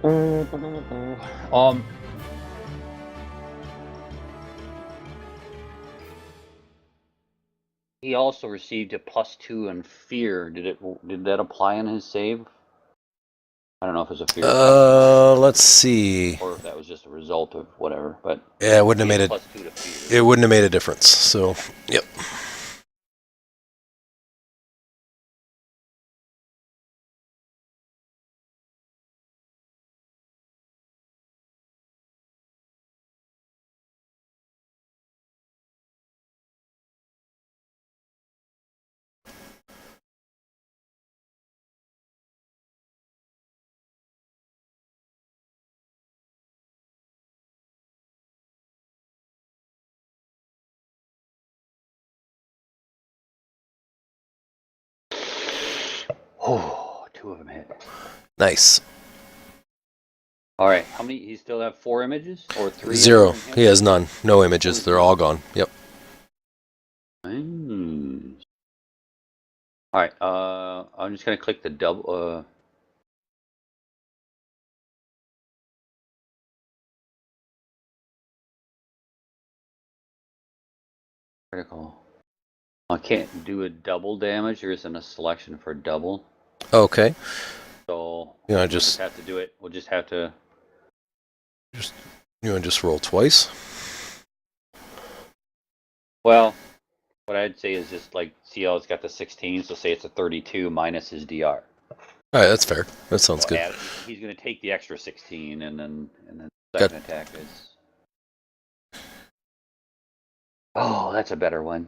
He also received a +2 in fear. Did that apply in his save? I don't know if it was a fear. Let's see. Or if that was just a result of whatever, but yeah, it wouldn't have made it. +2 to fear. It wouldn't have made a difference. So, yep. Oh, 2 of them hit. Nice. All right, how many? He still have 4 images or 3? 0. He has none. No images. They're all gone. Yep. All right. I'm just gonna click the double. Critical. I can't do a double damage. There isn't a selection for double. Okay. So You want we'll just have to do it. We'll just have to. you want to just roll twice? Well, what I'd say is just like see how it's got the 16. So say it's a 32 minus his DR. All right, that's fair. That sounds So good. he's going to take the extra 16, and then the second attack is. Oh, that's a better one.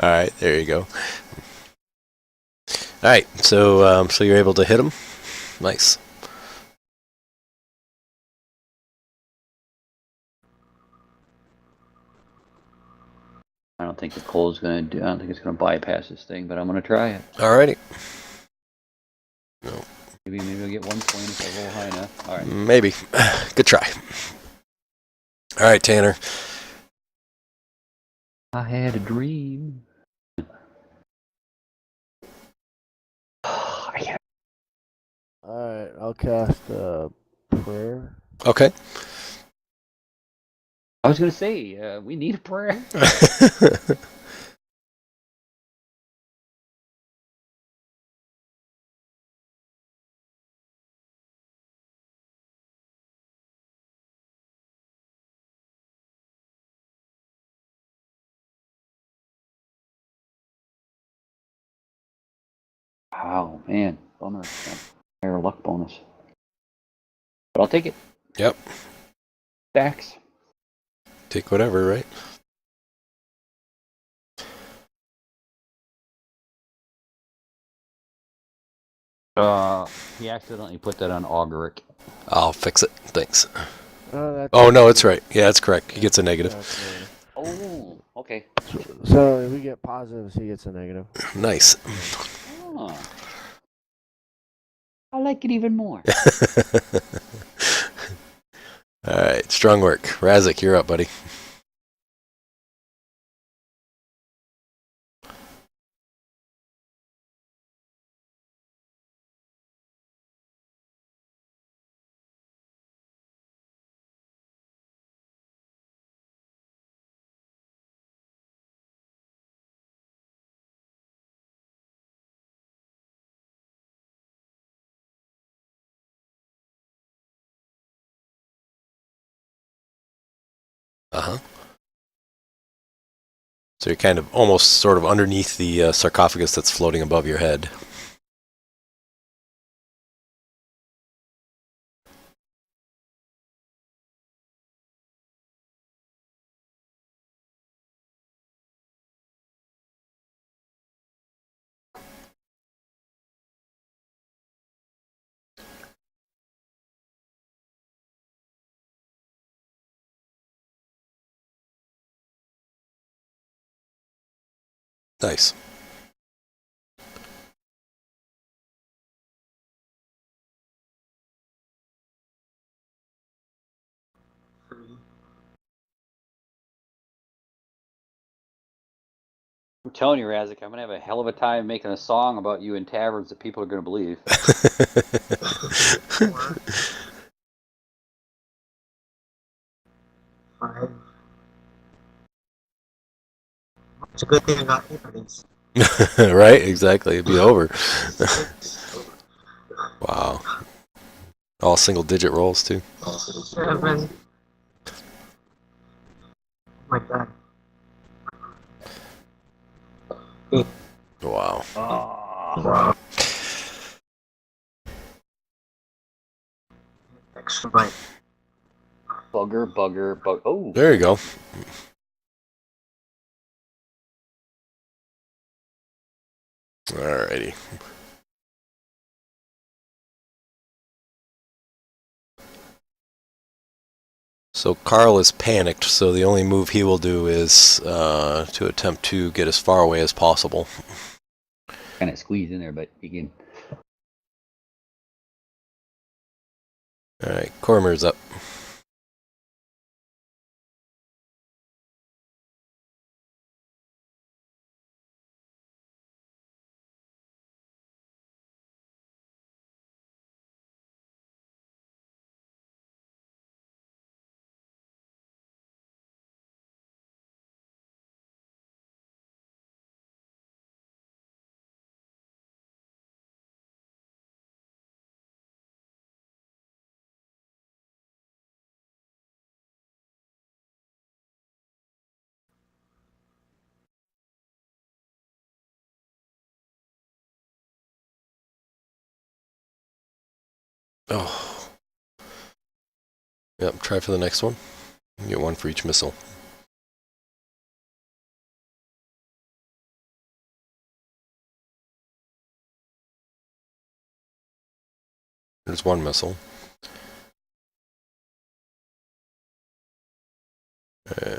All right, there you go. All right, so so you're able to hit him. Nice. I don't think the coal's going to do. I don't think it's going to bypass this thing, but I'm going to try it. Alrighty. No. Maybe I'll get 1 point if I roll high enough. All right. Maybe. Good try. All right, Tanner. I had a dream. Alright, I'll cast prayer. Okay. I was going to say, we need a prayer. Wow, man. Bummer. Higher luck bonus. But I'll take it. Yep. Stacks. Take whatever, right? He accidentally put that on Auguric. I'll fix it. Thanks. Oh no, it's right. Yeah, it's correct. He gets a negative. Oh, okay. So if we get positives, he gets a negative. Nice. Oh. I like it even more. All right, strong work. Razik, you're up, buddy. Uh-huh. So you're kind of almost sort of underneath the sarcophagus that's floating above your head. Nice. telling you, Razik, I'm gonna have a hell of a time making a song about you in taverns that people are gonna believe. Five. It's a good thing I got earnings. Right? Exactly. It'd be over. Wow. All single-digit rolls too. 7. Oh my god. Wow. Oh, Extra bite. bugger. Oh, There you go. Alrighty. So Carl is panicked, so the only move he will do is to attempt to get as far away as possible. kind of squeezed in there, but you can. Alright, Cormier's up. Oh. Yep, try for the next one. You get one for each missile. There's one missile.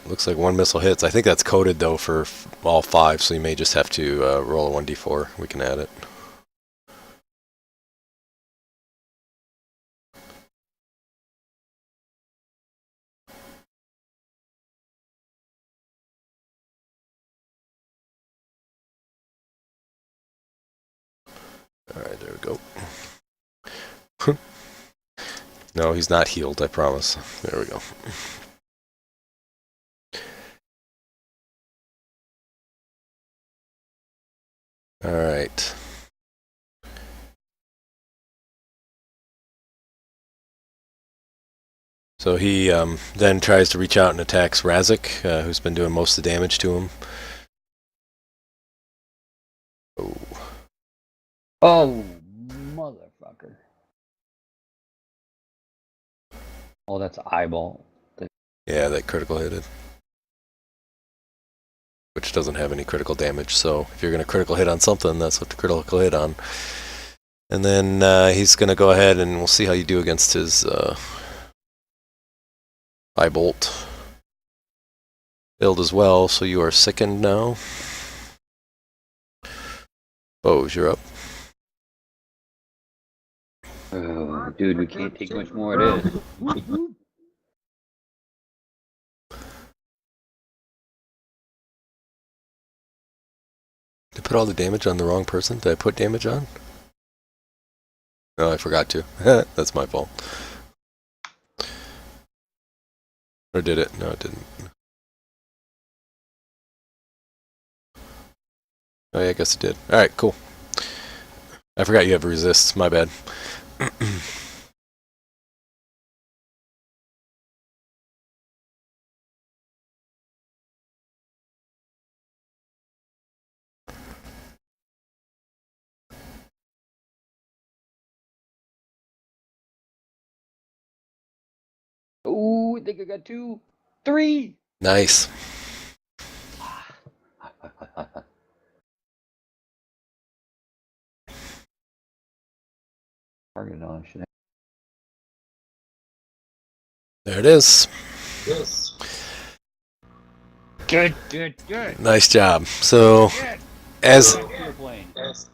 Looks like one missile hits. I think that's coded though for all 5, so you may just have to roll a 1d4. We can add it. Alright, there we go. No, he's not healed, I promise. There we go. Alright. So he then tries to reach out and attacks Razik, who's been doing most of the damage to him. Oh. Oh, motherfucker! Oh, that's eyeball. Yeah, that critical hit. Which doesn't have any critical damage, so if you're going to critical hit on something, that's what the critical hit on. And then he's going to go ahead and we'll see how you do against his eye bolt build as well. So you are sickened now. Bose, you're up. Oh, dude, we can't take much more of this. Did I put all the damage on the wrong person? Did I put damage on? No, I forgot to. That's my fault. Or did it? No, it didn't. Oh yeah, I guess it did. Alright, cool. I forgot you have resists, my bad. Oh, I think I got 2, 3. Nice. Target on, should I? There it is. Yes. Good. Nice job. So, as Yes.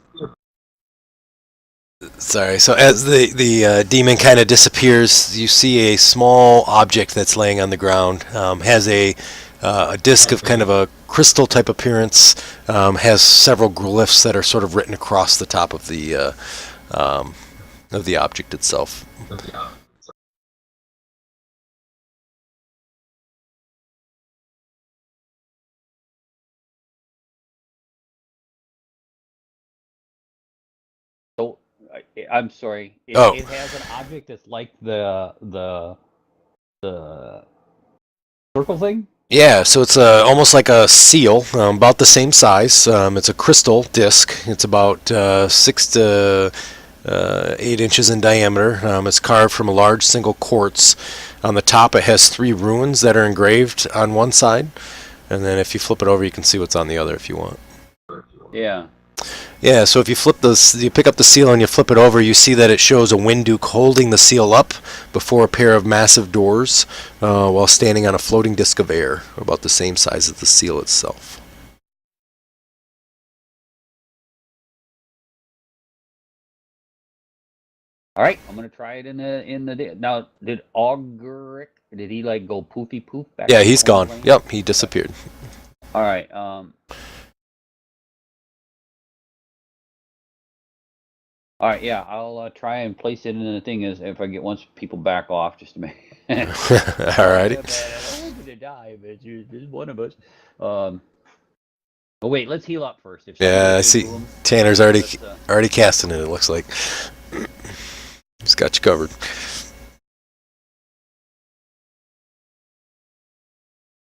so as the demon kind of disappears, you see a small object that's laying on the ground. Has a a disc of kind of a crystal type appearance, has several glyphs that are sort of written across the top of the object itself. So I'm sorry. Oh. It has an object that's like the circle thing. Yeah, so it's almost like a seal, about the same size. It's a crystal disc. It's about 6 to 8 inches in diameter. It's carved from a large single quartz. On the top, it has 3 runes that are engraved on one side, and then if you flip it over, you can see what's on the other if you want. Yeah. Yeah, so if you you pick up the seal and you flip it over, you see that it shows a Winduke holding the seal up before a pair of massive doors while standing on a floating disc of air, about the same size as the seal itself. All right, I'm gonna try it in the now. Did Auguric? Did he like go poofy poof back? Yeah, to he's his home gone. plane? Yep, he disappeared. All right. All right. Yeah, I'll try and place it in the thing as if I get once people back off just a minute. Alrighty. I don't want you to die, but you're just one of us. Oh wait, let's heal up first. If Yeah, I see. Tanner's already casting it. It looks like he's got you covered.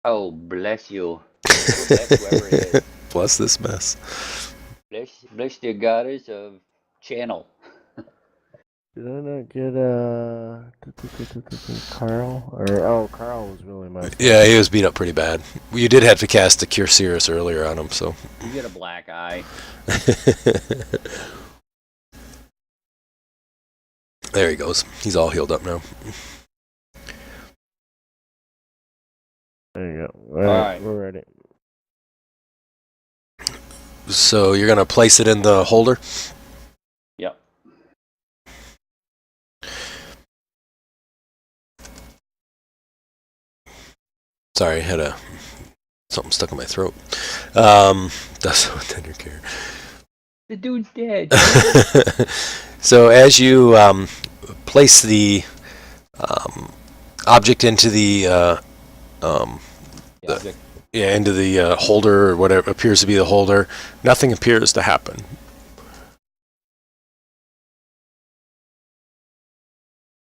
Oh, bless you. Bless whoever it is. Bless this mess. Bless the goddess of channel. Did I not get Carl? Carl was really my favorite. Yeah, he was beat up pretty bad. You did have to cast the Cure Cirrus earlier on him, so. You get a black eye. There he goes. He's all healed up now. There you go. All right. We're ready. So you're gonna place it in the holder. Yep. Sorry, I had something stuck in my throat. That's what tender care. The dude's dead. So as you place the object into the into the holder, or whatever appears to be the holder, nothing appears to happen.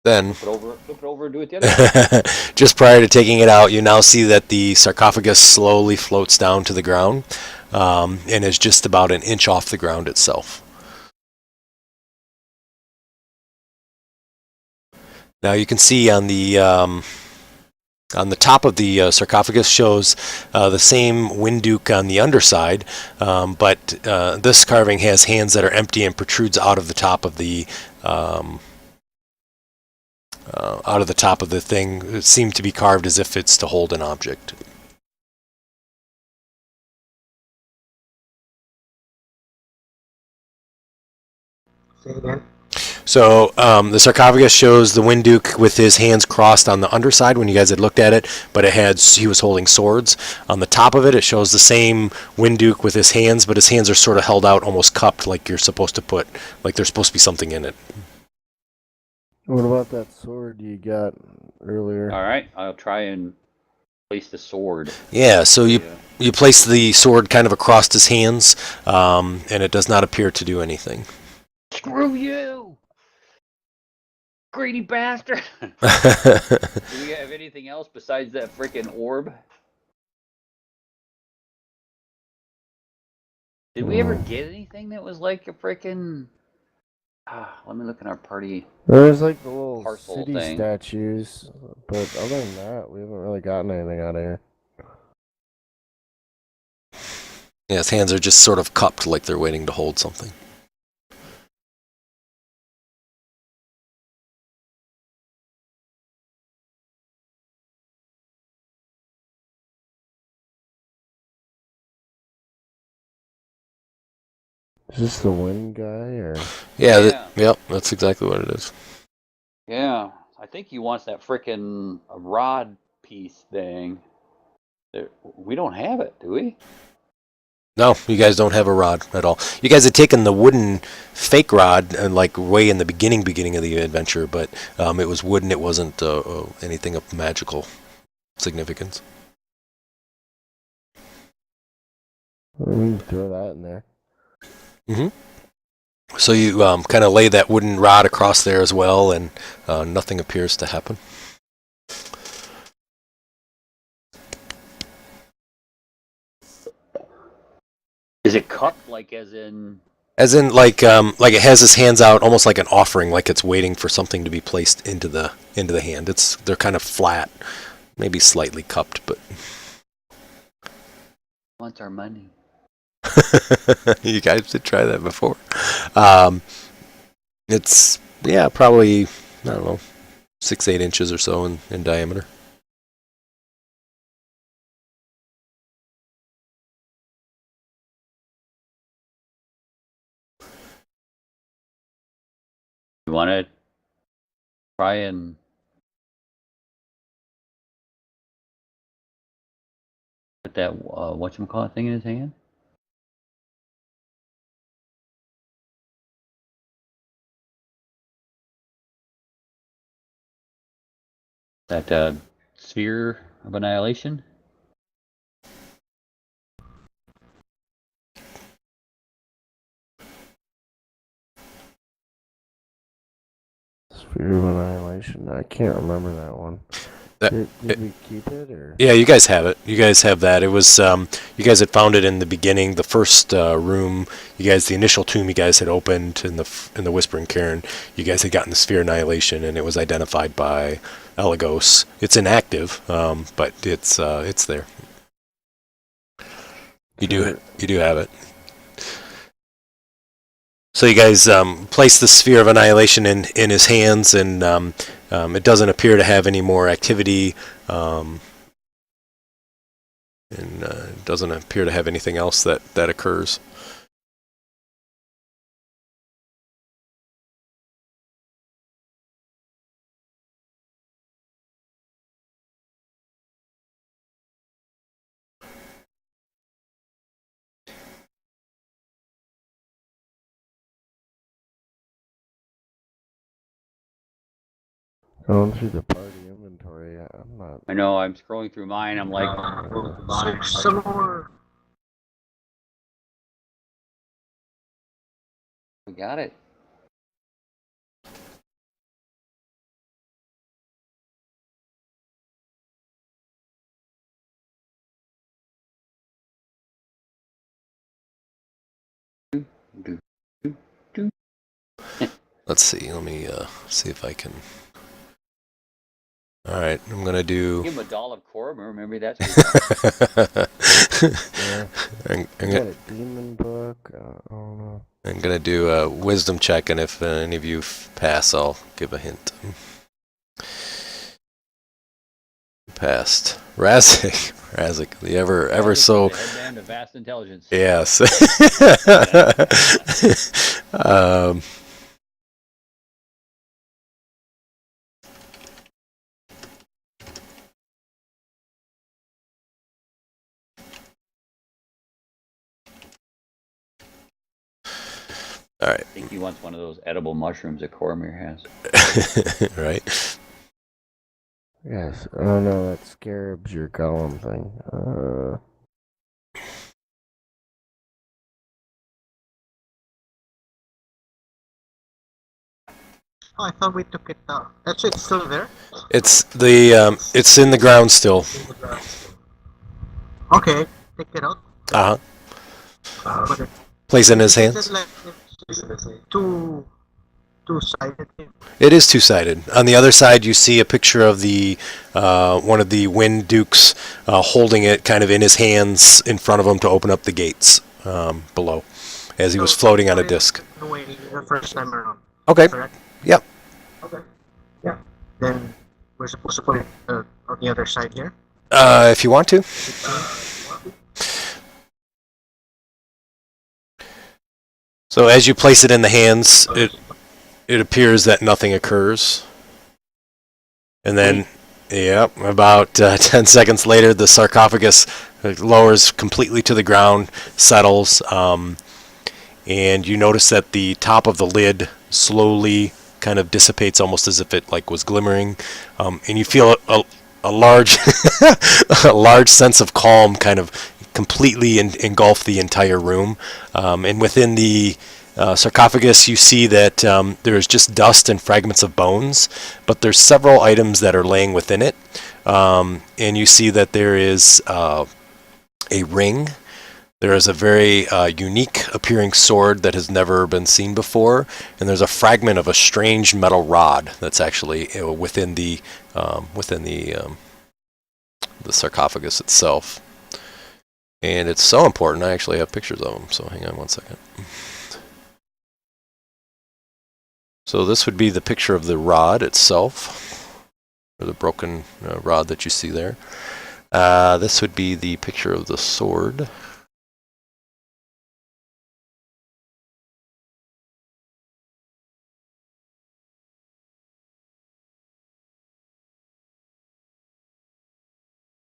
Then, flip it over, do it the other way. just prior to taking it out, you now see that the sarcophagus slowly floats down to the ground and is just about an inch off the ground itself. Now you can see on the top of the sarcophagus shows the same Winduke on the underside, but this carving has hands that are empty and protrudes out of the top of the thing. It seemed to be carved as if it's to hold an object. Say again. So the sarcophagus shows the Winduke with his hands crossed on the underside when you guys had looked at it, but he was holding swords. On the top of it, it shows the same Winduke with his hands, but his hands are sort of held out, almost cupped, like you're supposed to put, like there's supposed to be something in it. What about that sword you got earlier? All right, I'll try and place the sword. Yeah, so you place the sword kind of across his hands, and it does not appear to do anything. Screw you, greedy bastard! Do we have anything else besides that freaking orb? Did we ever get anything that was like a freaking? Let me look in our party. There's like the little Parcel city thing. statues, but other than that, we haven't really gotten anything out of here. Yeah, his hands are just sort of cupped like they're waiting to hold something. Is this the wind guy, or? Yeah. Yep, that's exactly what it is. Yeah, I think he wants that freaking rod piece thing. We don't have it, do we? No, you guys don't have a rod at all. You guys had taken the wooden fake rod and like way in the beginning of the adventure, but it was wooden. It wasn't anything of magical significance. We can throw that in there. So you kind of lay that wooden rod across there as well, and nothing appears to happen. Is it cupped, like as in? As in, like it has its hands out, almost like an offering, like it's waiting for something to be placed into the hand. They're kind of flat, maybe slightly cupped, but Wants our money. you guys did try that before. It's probably, I don't know, 6-8 inches or so in diameter. You want to try and put that whatchamacallit thing in his hand? That sphere of annihilation? Sphere of Annihilation. I can't remember that one. Did we keep it or? Yeah, you guys have it. You guys have that. It was you guys had found it in the beginning, the first room. The initial tomb you guys had opened in the Whispering Cairn. You guys had gotten the Sphere of Annihilation, and it was identified by Elagos. It's inactive, but it's there. You do have it. So you guys place the Sphere of Annihilation in his hands, and it doesn't appear to have any more activity, and it doesn't appear to have anything else that occurs. Going through the party inventory, I'm not. I know, I'm scrolling through mine, I'm like, Some more. we got it. Let's see. Let me see if I can. All right, I'm gonna do. Give him a doll of Cormor, maybe that's. Yeah. I'm I got a demon book. I don't know. I'm gonna do a wisdom check, and if any of you pass, I'll give a hint. Passed. Razik, the ever so. Headband of vast intelligence. Yes. All right. I think he wants one of those edible mushrooms that Cormir has. Right. Yes. Oh no, that scarab's your golem thing. Oh, I thought we took it out. That's it. Still there? It's it's in the ground still. Okay, take it out. Put it. Place it in his Is hands. it like it's two-sided? It is two-sided. On the other side, you see a picture of the one of the Wind Dukes holding it kind of in his hands in front of him to open up the gates below, as he was floating on a disc. Away the first time around. Okay. Correct? Yep. Okay. Yeah. Then we're supposed to put it on the other side here. If you want to. So as you place it in the hands, it appears that nothing occurs, and then Yep. About 10 seconds later, the sarcophagus lowers completely to the ground, settles, and you notice that the top of the lid slowly kind of dissipates, almost as if it like was glimmering, and you feel a large a large sense of calm kind of completely engulf the entire room, and within the sarcophagus, you see that there's just dust and fragments of bones, but there's several items that are laying within it, and you see that there is a ring. There is a very unique appearing sword that has never been seen before, and there's a fragment of a strange metal rod that's actually within the sarcophagus itself. And it's so important, I actually have pictures of them, so hang on one second. So this would be the picture of the rod itself, or the broken rod that you see there. This would be the picture of the sword.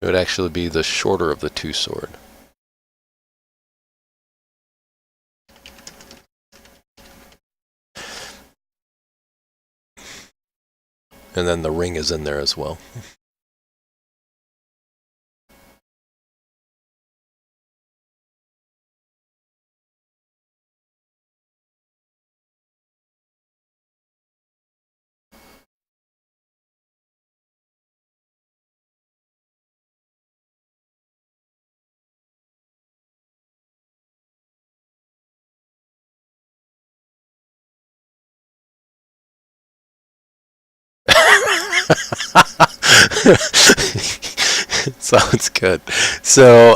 It would actually be the shorter of the two sword. And then the ring is in there as well. Sounds good. So,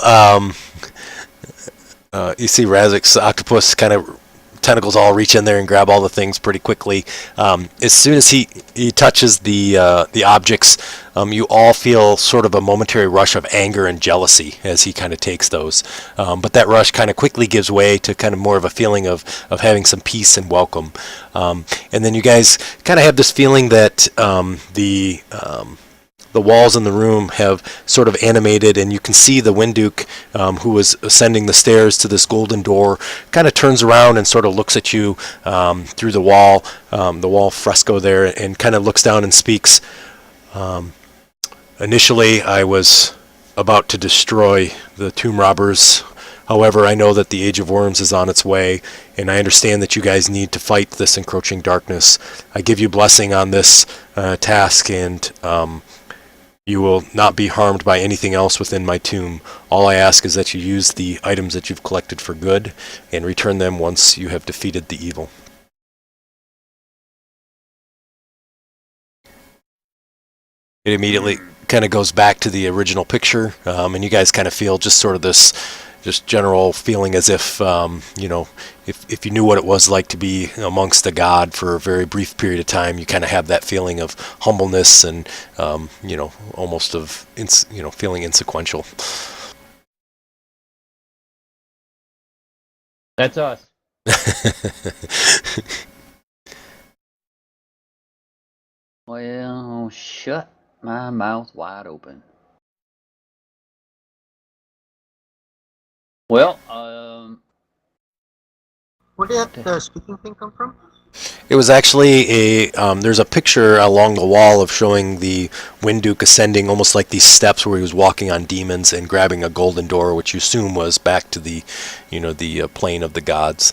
you see Razik's octopus kind of tentacles all reach in there and grab all the things pretty quickly. As soon as he touches the objects, you all feel sort of a momentary rush of anger and jealousy as he kind of takes those. But that rush kind of quickly gives way to kind of more of a feeling of having some peace and welcome. And then you guys kind of have this feeling that the walls in the room have sort of animated, and you can see the Winduke, who was ascending the stairs to this golden door, kind of turns around and sort of looks at you through the wall fresco there, and kind of looks down and speaks. Initially, I was about to destroy the tomb robbers. However, I know that the Age of Worms is on its way, and I understand that you guys need to fight this encroaching darkness. I give you blessing on this task, and you will not be harmed by anything else within my tomb. All I ask is that you use the items that you've collected for good and return them once you have defeated the evil. It immediately kind of goes back to the original picture, and you guys kind of feel just sort of this just general feeling as if, if you knew what it was like to be amongst a god for a very brief period of time, you kind of have that feeling of humbleness and, almost of, feeling insequential. That's us. Well, shut my mouth wide open. Well, Where did that speaking thing come from? It was actually there's a picture along the wall of showing the Winduke ascending almost like these steps where he was walking on demons and grabbing a golden door, which you assume was back to the plane of the gods,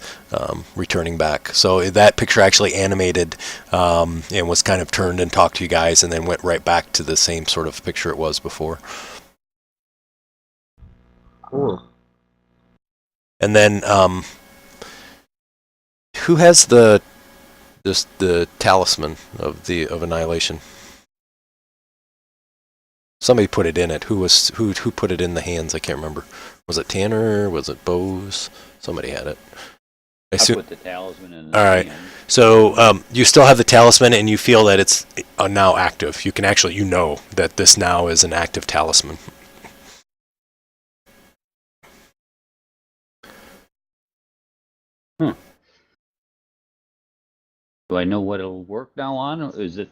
returning back. So that picture actually animated and was kind of turned and talked to you guys, and then went right back to the same sort of picture it was before. Cool. And then who has the talisman of annihilation? Somebody put it in it. Who put it in the hands? I can't remember. Was it Tanner? Was it Bose? Somebody had it. I put the talisman in the All right. hand. So you still have the talisman, and you feel that it's now active. You can actually, that this now is an active talisman. Do I know what it'll work now on? Or is that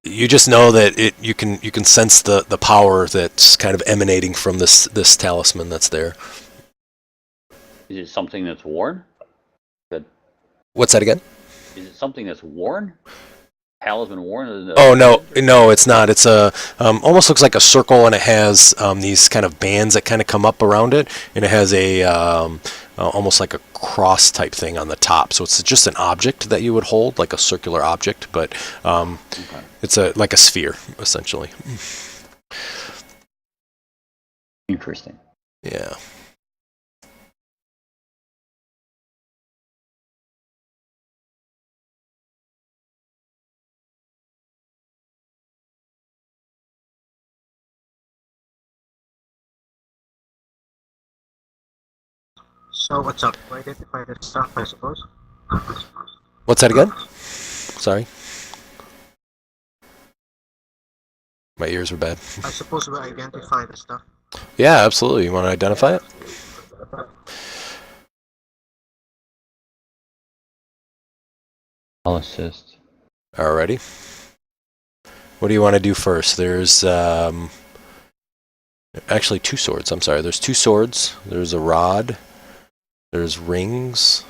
You just know that you can sense the power that's kind of emanating from this talisman that's there. Is it something that's worn? What's that again? Is it something that's worn? Talisman worn? Oh no, it's not. It's a almost looks like a circle, and it has these kind of bands that kind of come up around it, and it has a almost like a cross type thing on the top. So it's just an object that you would hold, like a circular object, but Okay. it's like a sphere essentially. Interesting. Yeah. So what's up? To identify the stuff, I suppose. What's that again? Sorry. My ears are bad. I suppose we identify the stuff. Yeah, absolutely. You want to identify it? I'll assist. Alrighty. What do you want to do first? There's actually two swords. I'm sorry. There's two swords. There's a rod. There's rings.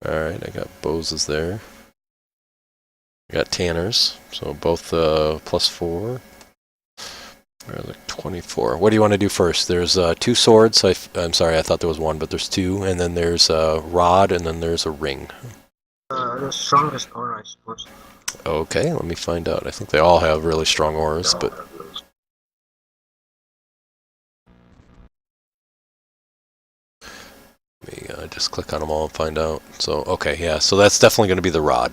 Alright, I got Bose's there. I got Tanner's, so both +4. Or like 24. What do you want to do first? There's two swords. I'm sorry, I thought there was one, but there's two. And then there's a rod, and then there's a ring. The strongest aura, I suppose. Okay, let me find out. I think they all have really strong auras, but... Let me just click on them all and find out. So, okay, yeah, so that's definitely going to be the rod.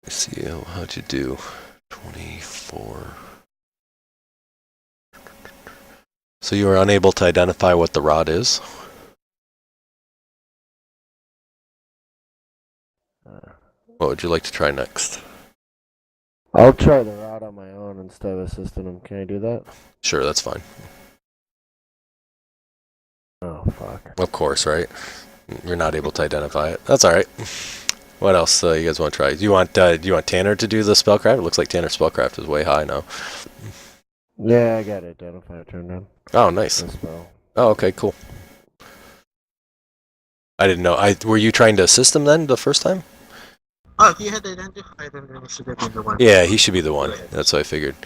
Let's see, how'd you do? 24. So you were unable to identify what the rod is? What would you like to try next? I'll try the rod on my own instead of assisting him. Can I do that? Sure, that's fine. Oh, fuck. Of course, right? You're not able to identify it. That's alright. What else you guys want to try? Do you want Tanner to do the spellcraft? It looks like Tanner's spellcraft is way high now. Yeah, I got it identified turned on. Oh, nice. The spell. Oh, okay, cool. I didn't know. Were you trying to assist him then the first time? Oh, if you had identified, then he should have been the one. Yeah, he should be the one. That's what I figured.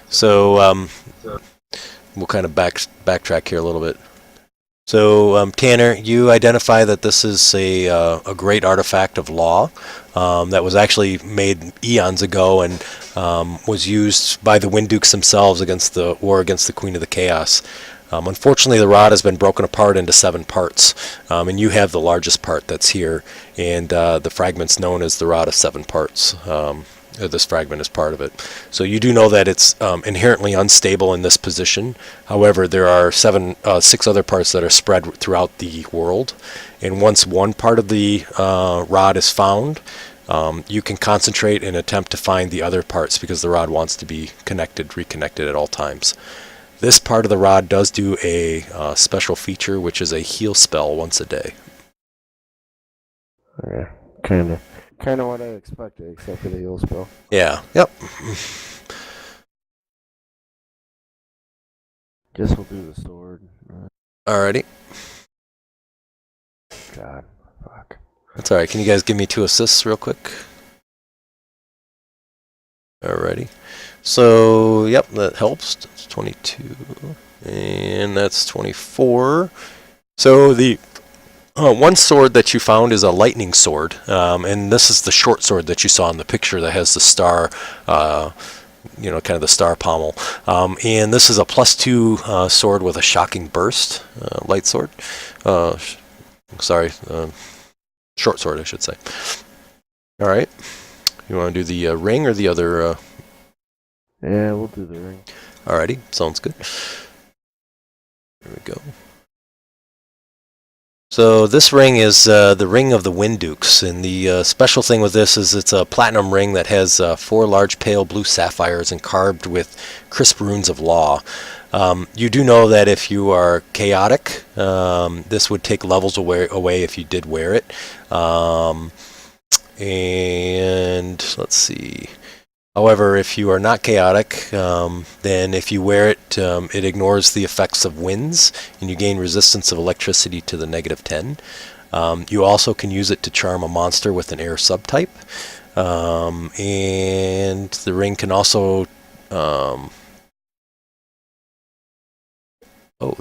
So we'll kind of backtrack here a little bit. So Tanner, you identify that this is a great artifact of law that was actually made eons ago and was used by the Winddukes themselves against the war against the Queen of the Chaos. Unfortunately, the rod has been broken apart into 7 parts, and you have the largest part that's here, and the fragment's known as the Rod of 7 Parts. This fragment is part of it. So you do know that it's inherently unstable in this position. However, there are 6 other parts that are spread throughout the world, and once one part of the rod is found, you can concentrate and attempt to find the other parts because the rod wants to be reconnected at all times. This part of the rod does do a special feature, which is a heal spell once a day. Okay, kind of what I expected, except for the heal spell. Yeah. Yep. Guess we'll do the sword. Alrighty. God, fuck. That's alright. Can you guys give me 2 assists real quick? Alrighty. So, yep, that helps. It's 22. And that's 24. So the one sword that you found is a lightning sword. And this is the short sword that you saw in the picture that has the star, kind of the star pommel. And this is a +2 sword with a shocking burst. Light sword. Short sword, I should say. Alright. You want to do the ring or the other... Yeah, we'll do the ring. Alrighty, sounds good. There we go. So this ring is the Ring of the Wind Dukes, and the special thing with this is it's a platinum ring that has 4 large pale blue sapphires and carved with crisp runes of law. You do know that if you are chaotic, this would take levels away if you did wear it. And let's see. However, if you are not chaotic, then if you wear it, it ignores the effects of winds, and you gain resistance of electricity to the -10. You also can use it to charm a monster with an air subtype. And the ring can also...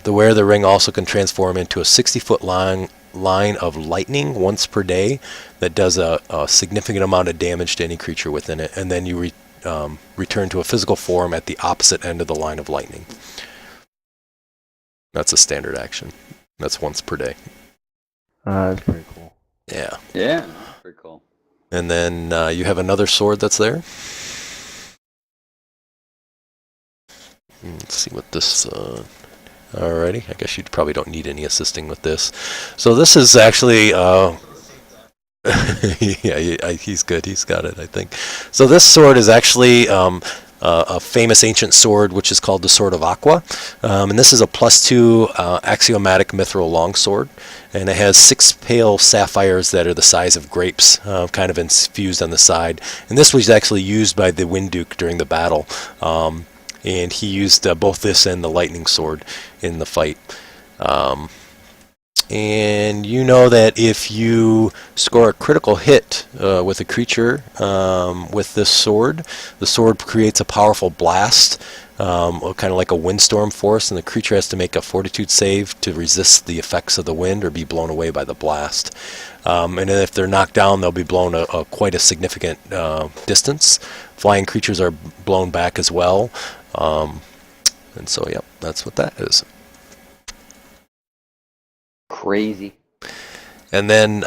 the wearer of the ring also can transform into a 60-foot line of lightning once per day that does a significant amount of damage to any creature within it, and then you return to a physical form at the opposite end of the line of lightning. That's a standard action. That's once per day. That's pretty cool. Yeah. Yeah, pretty cool. And then you have another sword that's there. Let's see what this... Alrighty, I guess you probably don't need any assisting with this. So this is actually... yeah, he's good. He's got it, I think. So this sword is actually a famous ancient sword, which is called the Sword of Aqua. And this is a +2 axiomatic mithril longsword. And it has 6 pale sapphires that are the size of grapes, kind of infused on the side. And this was actually used by the Wind Duke during the battle. And he used both this and the lightning sword in the fight. And you know that if you score a critical hit with a creature with this sword, the sword creates a powerful blast, kind of like a windstorm force, and the creature has to make a fortitude save to resist the effects of the wind or be blown away by the blast. And then if they're knocked down, they'll be blown quite a significant distance. Flying creatures are blown back as well. And so, yep, that's what that is. Crazy. And then,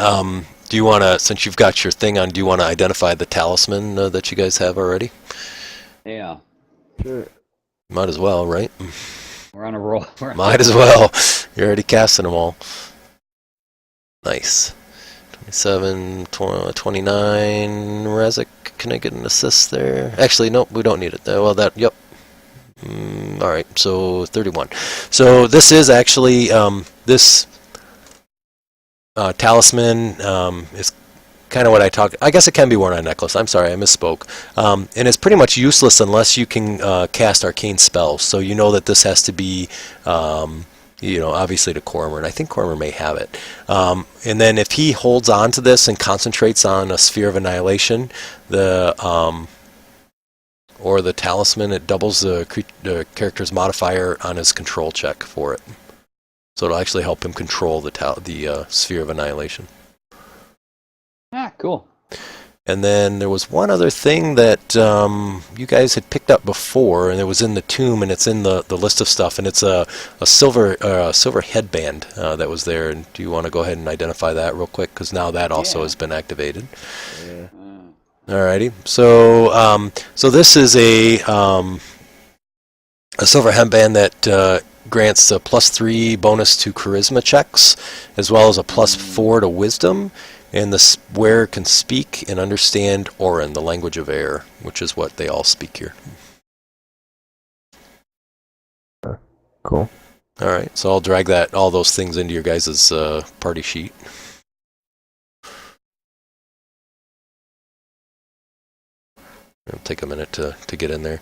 do you want to, since you've got your thing on, do you want to identify the talisman that you guys have already? Yeah. Sure. Might as well, right? We're on a roll. Might as well. You're already casting them all. Nice. 27, 29, Razak, can I get an assist there? Actually, nope, we don't need it. Well, that, yep. Alright, so 31. So this is actually, this talisman is kind of what I talked. I guess it can be worn on a necklace. I'm sorry, I misspoke. And it's pretty much useless unless you can cast arcane spells. So you know that this has to be, obviously to Cormer, and I think Cormer may have it. And then if he holds on to this and concentrates on a sphere of annihilation, or the talisman, it doubles the character's modifier on his control check for it. So it'll actually help him control the sphere of annihilation. Ah, cool. And then there was one other thing that you guys had picked up before, and it was in the tomb, and it's in the list of stuff, and it's a silver headband that was there. And do you want to go ahead and identify that real quick? Because now that also has been activated. Yeah. Alrighty. So this is a silver headband that grants a +3 bonus to charisma checks, as well as a +4 to wisdom. And the wearer can speak and understand Orin, the language of air, which is what they all speak here. Cool. All right, so I'll drag all those things into your guys' party sheet. It'll take a minute to get in there.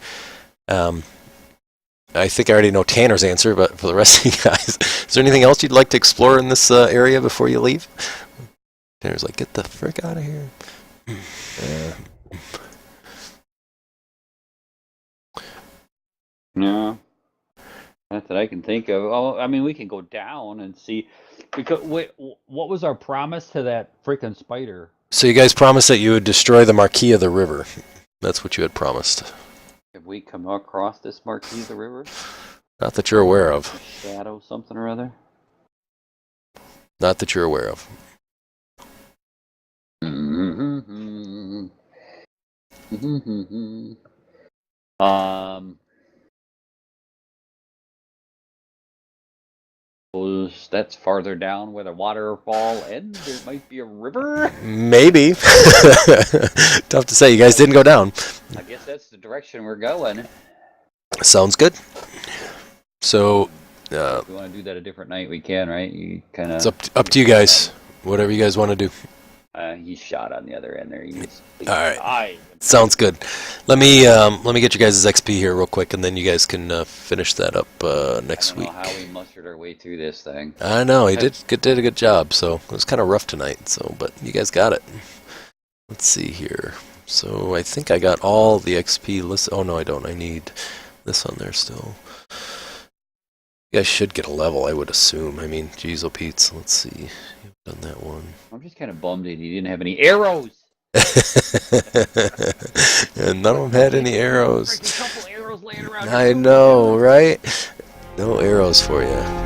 I think I already know Tanner's answer, but for the rest of you guys, is there anything else you'd like to explore in this area before you leave? Tanner's like, get the frick out of here. Yeah. No. Not that I can think of. Oh, I mean, we can go down and see. Because wait, what was our promise to that freaking spider? So you guys promised that you would destroy the Marquis of the River. That's what you had promised. Have we come across this Marquis of the River? Not that you're aware of. Shadow something or other? Not that you're aware of. That's farther down where the waterfall ends. There might be a river. Maybe. Tough to say. You guys didn't go down. I guess that's the direction we're going. Sounds good. So, If we want to do that a different night, we can, right? You kind of. it's up to you guys. Whatever you guys want to do. He's shot on the other end there. All right. Sounds good. Let me get you guys' XP here real quick, and then you guys can finish that up next week. I don't know how we mustered our way through this thing. I know he did a good job. So it was kind of rough tonight. So, but you guys got it. Let's see here. So I think I got all the XP list. Oh no, I don't. I need this on there still. You guys should get a level, I would assume. I mean, geez, oh Pete's. Let's see. You've done that one. I'm just kind of bummed that he didn't have any arrows. And none of them had any arrows. Freaking couple arrows laying around. I know, right? No arrows for you.